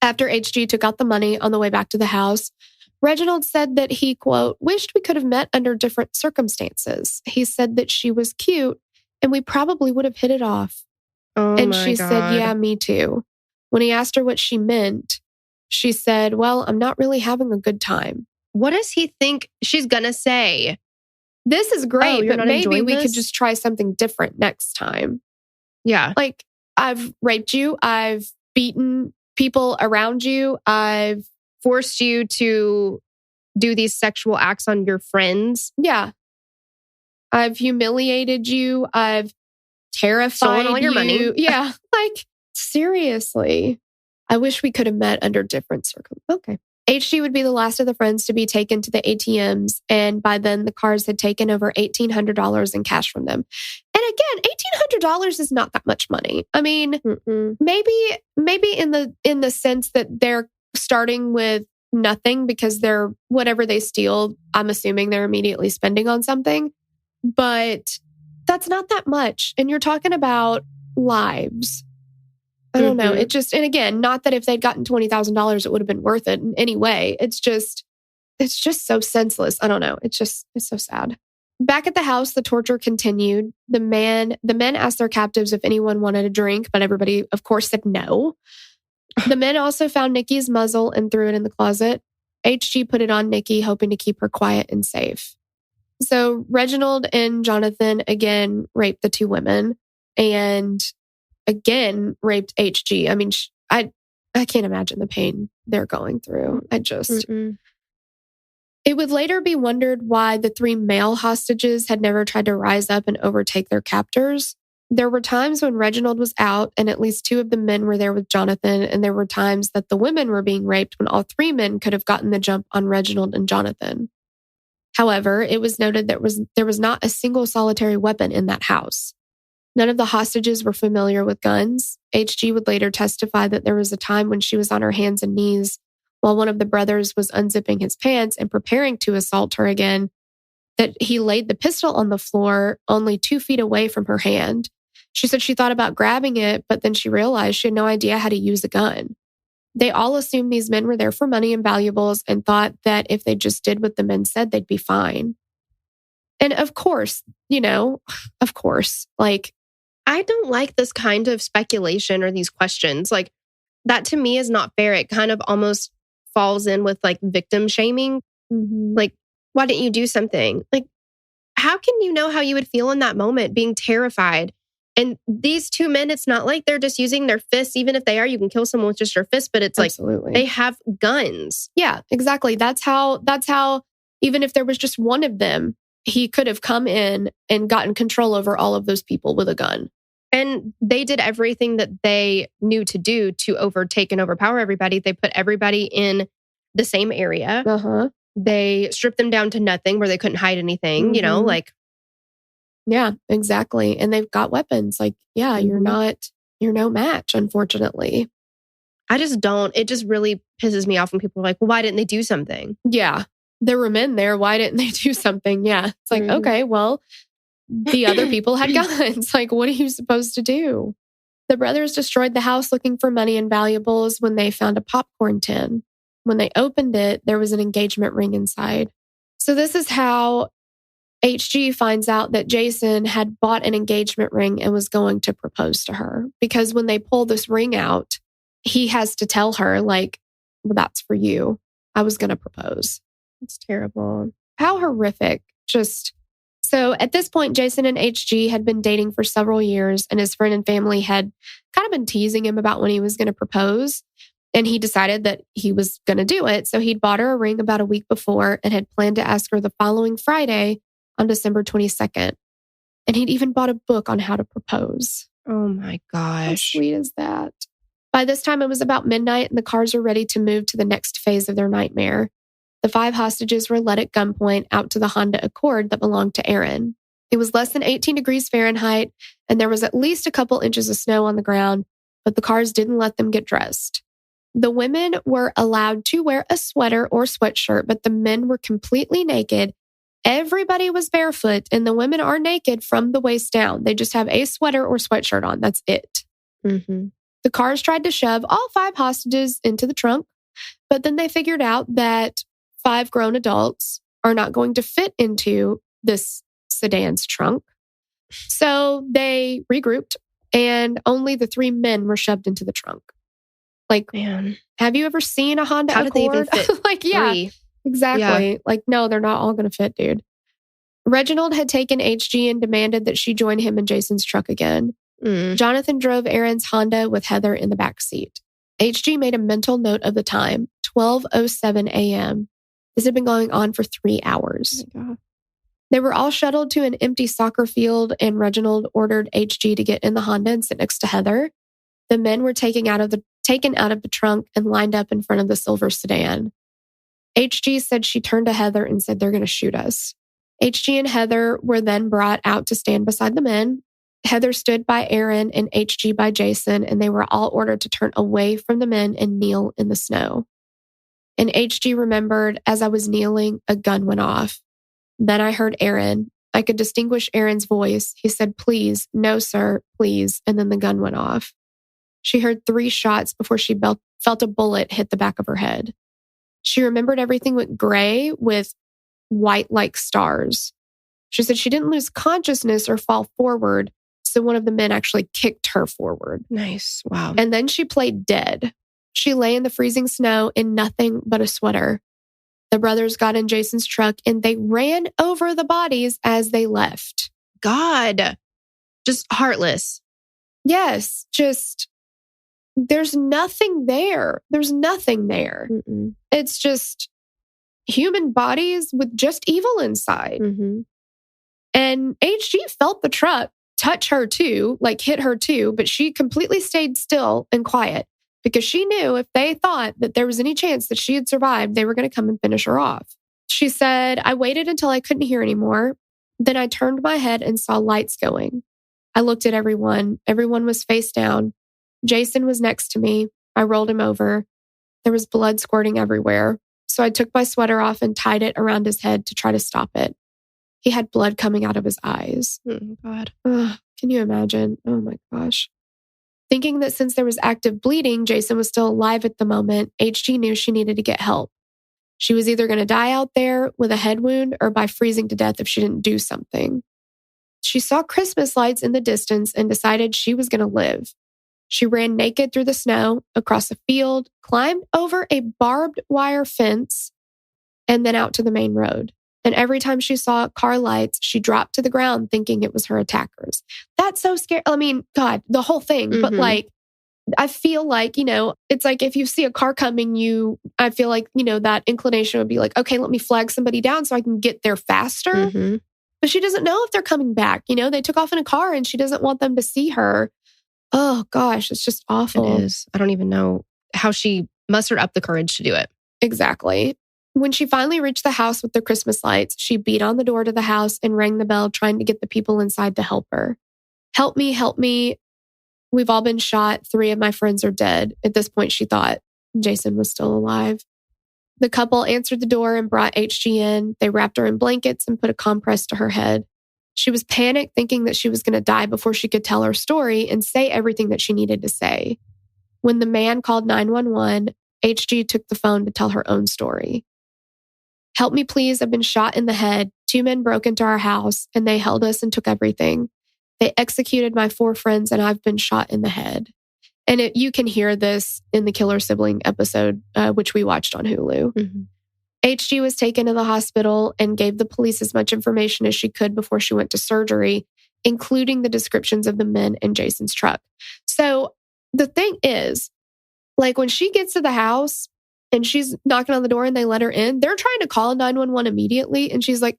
After HG took out the money on the way back to the house, Reginald said that he, quote, wished we could have met under different circumstances. He said that she was cute and we probably would have hit it off. And she said, "Yeah, me too." When he asked her what she meant, she said, "Well, I'm not really having a good time." What does he think she's going to say? This is great, but maybe we could this? just try something different next time. Yeah. Like, I've raped you. I've beaten people around you. I've forced you to do these sexual acts on your friends. Yeah. I've humiliated you. I've terrified stolen all your money. Yeah. Like, seriously. I wish we could have met under different circumstances. Okay. HG would be the last of the friends to be taken to the ATMs, and by then the Carrs had taken over $1,800 in cash from them. And again, $1,800 is not that much money. I mean, maybe in the sense that they're starting with nothing because they're whatever they steal, I'm assuming they're immediately spending on something. But that's not that much. And you're talking about lives. I don't know. It just, and again, not that if they'd gotten $20,000, it would have been worth it in any way. It's just so senseless. I don't know. It's so sad. Back at the house, the torture continued. The men asked their captives if anyone wanted a drink, but everybody, of course, said no. The men also found Nikki's muzzle and threw it in the closet. HG put it on Nikki, hoping to keep her quiet and safe. So Reginald and Jonathan again raped the two women and again raped HG. I mean, I can't imagine the pain they're going through. It would later be wondered why the three male hostages had never tried to rise up and overtake their captors. There were times when Reginald was out and at least two of the men were there with Jonathan, and there were times that the women were being raped when all three men could have gotten the jump on Reginald and Jonathan. However, it was noted that there was not a single solitary weapon in that house. None of the hostages were familiar with guns. HG would later testify that there was a time when she was on her hands and knees while one of the brothers was unzipping his pants and preparing to assault her again, that he laid the pistol on the floor only 2 feet away from her hand. She said she thought about grabbing it, but then she realized she had no idea how to use a gun. They all assumed these men were there for money and valuables and thought that if they just did what the men said, they'd be fine. And of course, like, I don't like this kind of speculation or these questions. Like, that to me is not fair. It kind of almost falls in with like victim shaming. Like, why didn't you do something? Like, how can you know how you would feel in that moment being terrified? And these two men, it's not like they're just using their fists. Even if they are, you can kill someone with just your fist, but it's Absolutely. Like they have guns. Yeah, exactly. That's how, even if there was just one of them, he could have come in and gotten control over all of those people with a gun. And they did everything that they knew to do to overtake and overpower everybody. They put everybody in the same area. They stripped them down to nothing where they couldn't hide anything, Yeah, exactly. And they've got weapons. Like, yeah, you're no match, unfortunately. I just don't. It just really pisses me off when people are like, well, why didn't they do something? Yeah. There were men there. Why didn't they do something? Yeah. It's like, okay, well, the other people had guns. Like, what are you supposed to do? The brothers destroyed the house looking for money and valuables when they found a popcorn tin. When they opened it, there was an engagement ring inside. So this is how HG finds out that Jason had bought an engagement ring and was going to propose to her. Because when they pull this ring out, he has to tell her, like, well, that's for you. I was going to propose. It's terrible. How horrific. So at this point, Jason and HG had been dating for several years, and his friend and family had kind of been teasing him about when he was going to propose. And he decided that he was going to do it. So he'd bought her a ring about a week before and had planned to ask her the following Friday on December 22nd. And he'd even bought a book on how to propose. Oh my gosh. How sweet is that? By this time, it was about midnight and the Carrs were ready to move to the next phase of their nightmare. The 5 hostages were led at gunpoint out to the Honda Accord that belonged to Aaron. It was less than 18 degrees Fahrenheit, and there was at least a couple inches of snow on the ground, but the Carrs didn't let them get dressed. The women were allowed to wear a sweater or sweatshirt, but the men were completely naked. Everybody was barefoot, and the women are naked from the waist down. They just have a sweater or sweatshirt on. That's it. Mm-hmm. The Carrs tried to shove all 5 hostages into the trunk, but then they figured out that 5 grown adults are not going to fit into this sedan's trunk. So they regrouped and only the 3 men were shoved into the trunk. Like, man, have you ever seen a Honda How Accord? did they even fit? Like, yeah, 3? exactly. Yeah. Like, no, they're not all going to fit, dude. Reginald had taken HG and demanded that she join him in Jason's truck again. Jonathan drove Aaron's Honda with Heather in the back seat. HG made a mental note of the time, 12:07 a.m. This had been going on for 3 hours. Oh my God. They were all shuttled to an empty soccer field, and Reginald ordered HG to get in the Honda and sit next to Heather. The men were taken out of the trunk and lined up in front of the silver sedan. HG said she turned to Heather and said, "They're going to shoot us." HG and Heather were then brought out to stand beside the men. Heather stood by Aaron and HG by Jason, and they were all ordered to turn away from the men and kneel in the snow. And HG remembered, as I was kneeling, a gun went off. Then I heard Aaron. I could distinguish Aaron's voice. He said, "Please, no, sir, please." And then the gun went off. She heard 3 shots before she felt a bullet hit the back of her head. She remembered everything went gray with white-like stars. She said she didn't lose consciousness or fall forward, so one of the men actually kicked her forward. Nice. Wow. And then she played dead. She lay in the freezing snow in nothing but a sweater. The brothers got in Jason's truck and they ran over the bodies as they left. God. Just heartless. Yes, there's nothing there. There's nothing there. Mm-mm. It's just human bodies with just evil inside. Mm-hmm. And HG felt the truck touch her too, like hit her too, but she completely stayed still and quiet because she knew if they thought that there was any chance that she had survived, they were going to come and finish her off. She said, "I waited until I couldn't hear anymore. Then I turned my head and saw lights going. I looked at everyone. Everyone was face down. Jason was next to me. I rolled him over. There was blood squirting everywhere. So I took my sweater off and tied it around his head to try to stop it. He had blood coming out of his eyes." Oh, God. Ugh, can you imagine? Oh my gosh. Thinking that since there was active bleeding, Jason was still alive at the moment, HG knew she needed to get help. She was either going to die out there with a head wound or by freezing to death if she didn't do something. She saw Christmas lights in the distance and decided she was going to live. She ran naked through the snow, across a field, climbed over a barbed wire fence, and then out to the main road. And every time she saw car lights, she dropped to the ground thinking it was her attackers. That's so scary. I mean, God, the whole thing. Mm-hmm. But like, I feel like, it's like if you see a car coming, I feel like, that inclination would be like, okay, let me flag somebody down so I can get there faster. Mm-hmm. But she doesn't know if they're coming back. They took off in a car and she doesn't want them to see her. Oh gosh, it's just awful. It is. I don't even know how she mustered up the courage to do it. Exactly. When she finally reached the house with the Christmas lights, she beat on the door to the house and rang the bell, trying to get the people inside to help her. "Help me, help me." We've all been shot. 3 of my friends are dead. At this point, she thought Jason was still alive. The couple answered the door and brought HG in. They wrapped her in blankets and put a compress to her head. She was panicked, thinking that she was going to die before she could tell her story and say everything that she needed to say. When the man called 911, HG took the phone to tell her own story. "Help me, please. I've been shot in the head. 2 men broke into our house and they held us and took everything. They executed my 4 friends and I've been shot in the head." And you can hear this in the Killer Sibling episode, which we watched on Hulu. Mm-hmm. HG was taken to the hospital and gave the police as much information as she could before she went to surgery, including the descriptions of the men in Jason's truck. So the thing is, like when she gets to the house and she's knocking on the door and they let her in, they're trying to call 911 immediately. And she's like,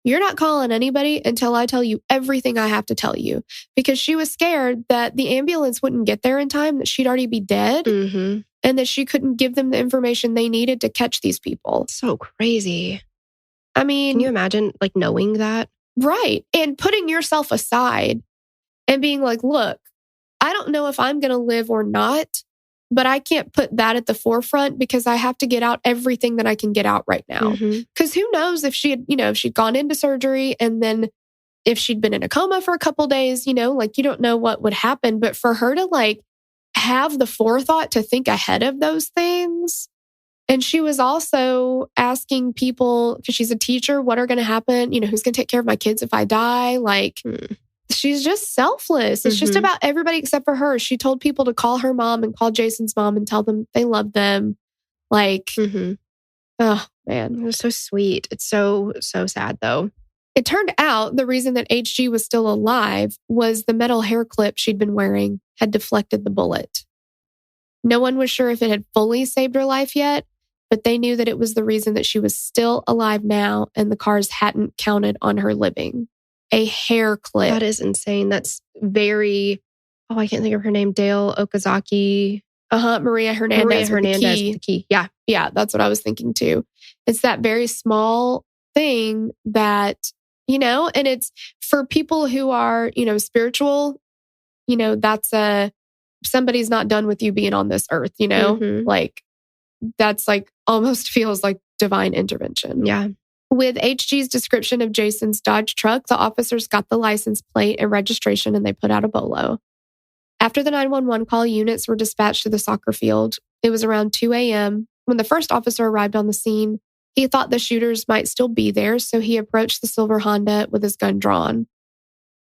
you're not calling anybody until I tell you everything I have to tell you. Because she was scared that the ambulance wouldn't get there in time, that she'd already be dead, Mm-hmm. and that she couldn't give them the information they needed to catch these people. So crazy. I mean, Can you imagine like knowing that? right. And putting yourself aside and being like, look, I don't know if I'm going to live or not, but I can't put that at the forefront because I have to get out everything that I can get out right now. Mm-hmm. Because who knows if she had, if she'd gone into surgery and then if she'd been in a coma for a couple days, like you don't know what would happen. But for her to like have the forethought to think ahead of those things. And she was also asking people, because she's a teacher, what are going to happen? Who's going to take care of my kids if I die? Like, she's just selfless. It's just about everybody except for her. She told people to call her mom and call Jason's mom and tell them they love them. Like, oh man. It was so sweet. It's so sad though. It turned out the reason that HG was still alive was the metal hair clip she'd been wearing had deflected the bullet. No one was sure if it had fully saved her life yet, but they knew that it was the reason that she was still alive now and the Carrs hadn't counted on her living. A hair clip. That is insane. That's very, I can't think of her name. Dale Okazaki. Maria Hernandez. Maria Hernandez. The key. Yeah. Yeah, that's what I was thinking too. It's that very small thing that, and it's for people who are, spiritual, that's somebody's not done with you being on this earth, like that's like almost feels like divine intervention. Yeah. With HG's description of Jason's Dodge truck, the officers got the license plate and registration and they put out a bolo. After the 911 call, units were dispatched to the soccer field. It was around 2 a.m. When the first officer arrived on the scene, he thought the shooters might still be there, so he approached the silver Honda with his gun drawn.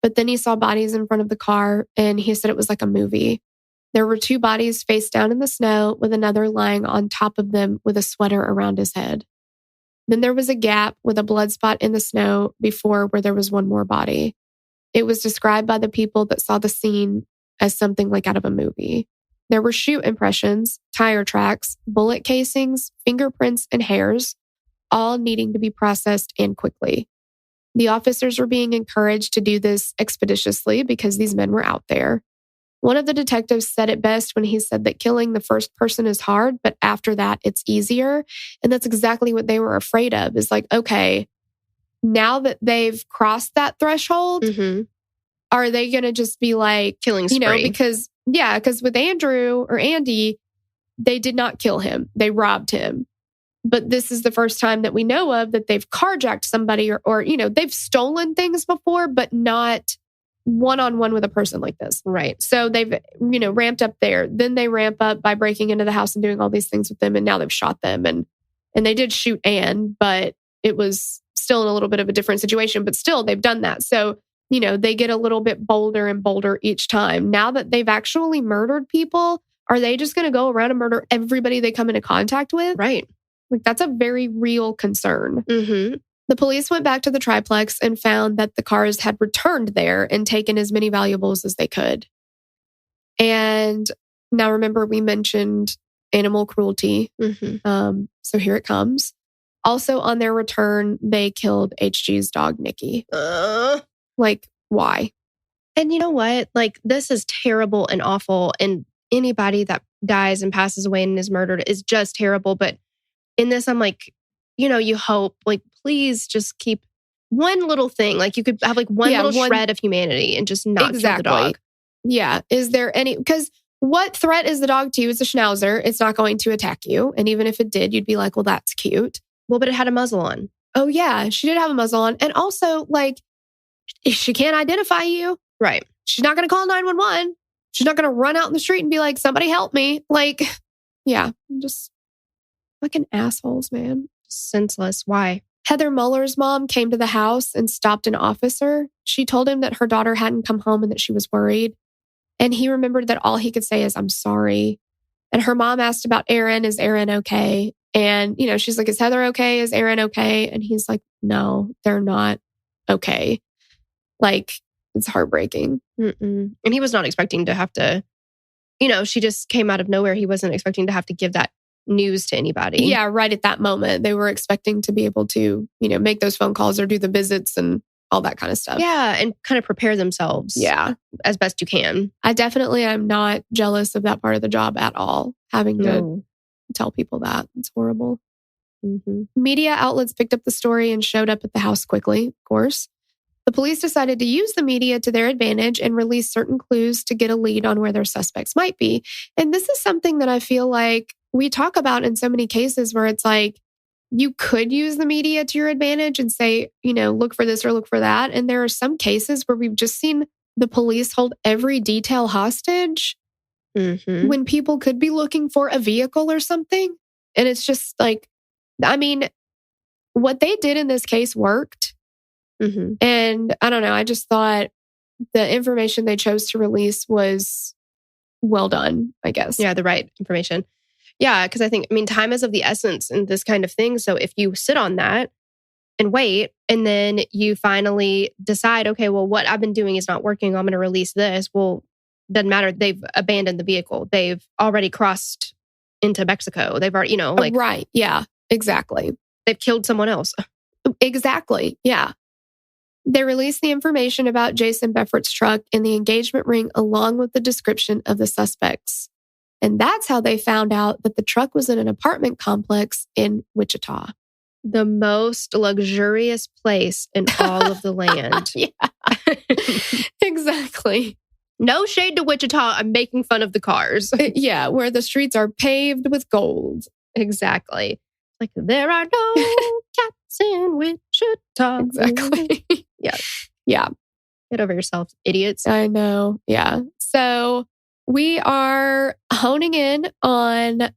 But then he saw bodies in front of the car and he said it was like a movie. There were 2 bodies face down in the snow with another lying on top of them with a sweater around his head. Then there was a gap with a blood spot in the snow before where there was one more body. It was described by the people that saw the scene as something like out of a movie. There were shoe impressions, tire tracks, bullet casings, fingerprints, and hairs, all needing to be processed and quickly. The officers were being encouraged to do this expeditiously because these men were out there. One of the detectives said it best when he said that killing the first person is hard, but after that, it's easier. And that's exactly what they were afraid of, is like, okay, now that they've crossed that threshold, are they going to just be like, killing spree? Because with Andrew or Andy, they did not kill him. They robbed him. But this is the first time that we know of that they've carjacked somebody or they've stolen things before, but not one-on-one with a person like this. Right. So they've, ramped up there. Then they ramp up by breaking into the house and doing all these things with them. And now they've shot them. And they did shoot Anne, but it was still in a little bit of a different situation. But still, they've done that. So, they get a little bit bolder and bolder each time. Now that they've actually murdered people, are they just going to go around and murder everybody they come into contact with? Right. Like, that's a very real concern. The police went back to the triplex and found that the Carrs had returned there and taken as many valuables as they could. And now remember, we mentioned animal cruelty. So here it comes. Also on their return, they killed HG's dog, Nikki. Like, why? And you know what? Like, this is terrible and awful. And anybody that dies and passes away and is murdered is just terrible. But in this, I'm like, you hope, like, please just keep one little thing. Like, you could have like one little shred of humanity and just not kill the dog. Yeah. Is there any... Because what threat is the dog to you? It's a schnauzer. It's not going to attack you. And even if it did, you'd be like, well, that's cute. Well, but it had a muzzle on. Oh, yeah. She did have a muzzle on. And also, like, if she can't identify you. Right. She's not going to call 911. She's not going to run out in the street and be like, somebody help me. Like, yeah, just fucking assholes, man. Senseless. Why? Heather Muller's mom came to the house and stopped an officer. She told him that her daughter hadn't come home and that she was worried. And he remembered that all he could say is, I'm sorry. And her mom asked about Aaron. Is Aaron okay? And, she's like, is Heather okay? Is Aaron okay? And he's like, no, they're not okay. Like, it's heartbreaking. Mm-mm. And he was not expecting to have to, she just came out of nowhere. He wasn't expecting to have to give that news to anybody. Yeah, right at that moment. They were expecting to be able to, make those phone calls or do the visits and all that kind of stuff. Yeah, and kind of prepare themselves. Yeah. As best you can. I definitely am not jealous of that part of the job at all. Having to tell people that. It's horrible. Mm-hmm. Media outlets picked up the story and showed up at the house quickly, of course. The police decided to use the media to their advantage and release certain clues to get a lead on where their suspects might be. And this is something that I feel like we talk about in so many cases where it's like, you could use the media to your advantage and say, look for this or look for that. And there are some cases where we've just seen the police hold every detail hostage when people could be looking for a vehicle or something. And it's just like, what they did in this case worked. Mm-hmm. And I don't know, I just thought the information they chose to release was well done, I guess. Yeah, the right information. Yeah, because I think, time is of the essence in this kind of thing. So if you sit on that and wait, and then you finally decide, okay, well, what I've been doing is not working. I'm going to release this. Well, doesn't matter. They've abandoned the vehicle. They've already crossed into Mexico. They've already, Right. Yeah, exactly. They've killed someone else. Exactly. Yeah. They released the information about Jason Beffert's truck and the engagement ring along with the description of the suspects. And that's how they found out that the truck was in an apartment complex in Wichita. The most luxurious place in all of the land. Yeah, exactly. No shade to Wichita. I'm making fun of the cars. Yeah, where the streets are paved with gold. Exactly. Like, there are no cats in Wichita. Exactly. Yeah. Yeah. Get over yourselves, idiots. I know. Yeah. So we are honing in on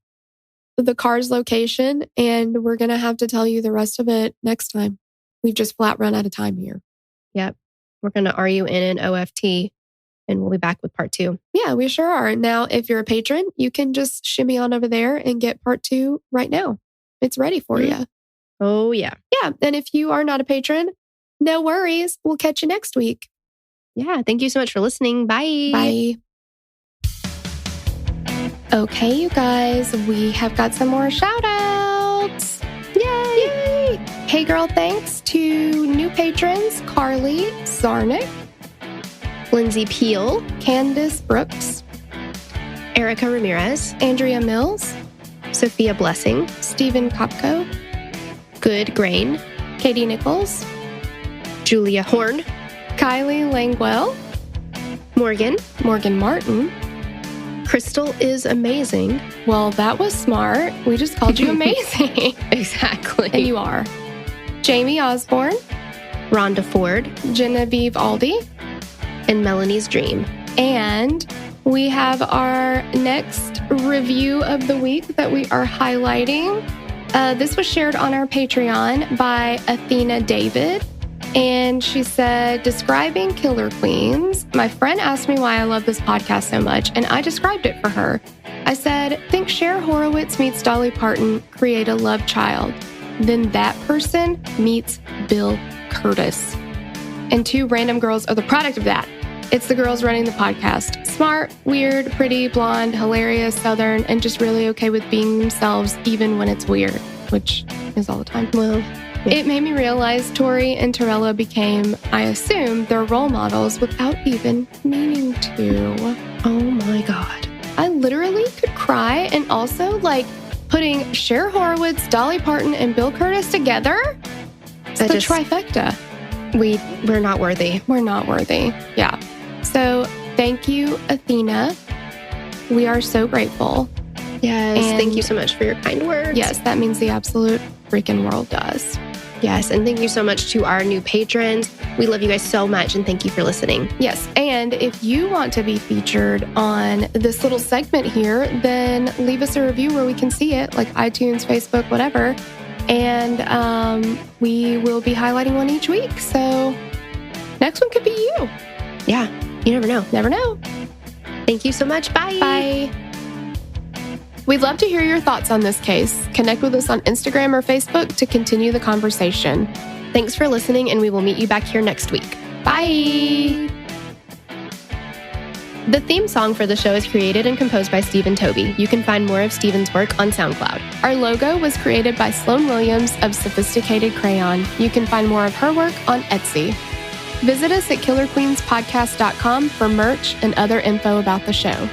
the Carr's location, and we're going to have to tell you the rest of it next time. We've just flat run out of time here. Yep. We're going to RUN an OFT, and we'll be back with part 2. Yeah, we sure are. Now, if you're a patron, you can just shimmy on over there and get part 2 right now. It's ready for you. Oh, yeah. Yeah. And if you are not a patron, no worries. We'll catch you next week. Yeah. Thank you so much for listening. Bye. Bye. Okay, you guys, we have got some more shout outs. Yay! Hey girl, thanks to new patrons Carly Zarnick, Lindsay Peel, Candace Brooks, Erica Ramirez, Andrea Mills, Sophia Blessing, Stephen Kopko, Good Grain, Katie Nichols, Julia Horn, Kylie Langwell, Morgan Martin, Crystal is amazing. Well, that was smart. We just called you amazing. Exactly. And you are. Jamie Osborne, Rhonda Ford, Genevieve Aldi, and Melanie's Dream. And we have our next review of the week that we are highlighting. This was shared on our Patreon by Athena David. And she said, describing Killer Queens, my friend asked me why I love this podcast so much, and I described it for her. I said, think Cher Horowitz meets Dolly Parton, create a love child. Then that person meets Bill Curtis. And 2 random girls are the product of that. It's the girls running the podcast. Smart, weird, pretty, blonde, hilarious, Southern, and just really okay with being themselves even when it's weird, which is all the time. Well, it made me realize Tori and Torella became, I assume, their role models without even meaning to. Oh my God. I literally could cry, and also putting Cher Horowitz, Dolly Parton, and Bill Curtis together. It's the trifecta. We're not worthy. We're not worthy. Yeah. So Thank you, Athena. We are so grateful. Yes, thank you so much for your kind words. Yes, that means the absolute freaking world to us. Yes, and thank you so much to our new patrons. We love you guys so much, and thank you for listening. Yes, and if you want to be featured on this little segment here, then leave us a review where we can see it, like iTunes, Facebook, whatever. And we will be highlighting one each week. So next one could be you. Yeah, you never know. Never know. Thank you so much. Bye. Bye. We'd love to hear your thoughts on this case. Connect with us on Instagram or Facebook to continue the conversation. Thanks for listening, and we will meet you back here next week. Bye. The theme song for the show is created and composed by Stephen Toby. You can find more of Stephen's work on SoundCloud. Our logo was created by Sloan Williams of Sophisticated Crayon. You can find more of her work on Etsy. Visit us at killerqueenspodcast.com for merch and other info about the show.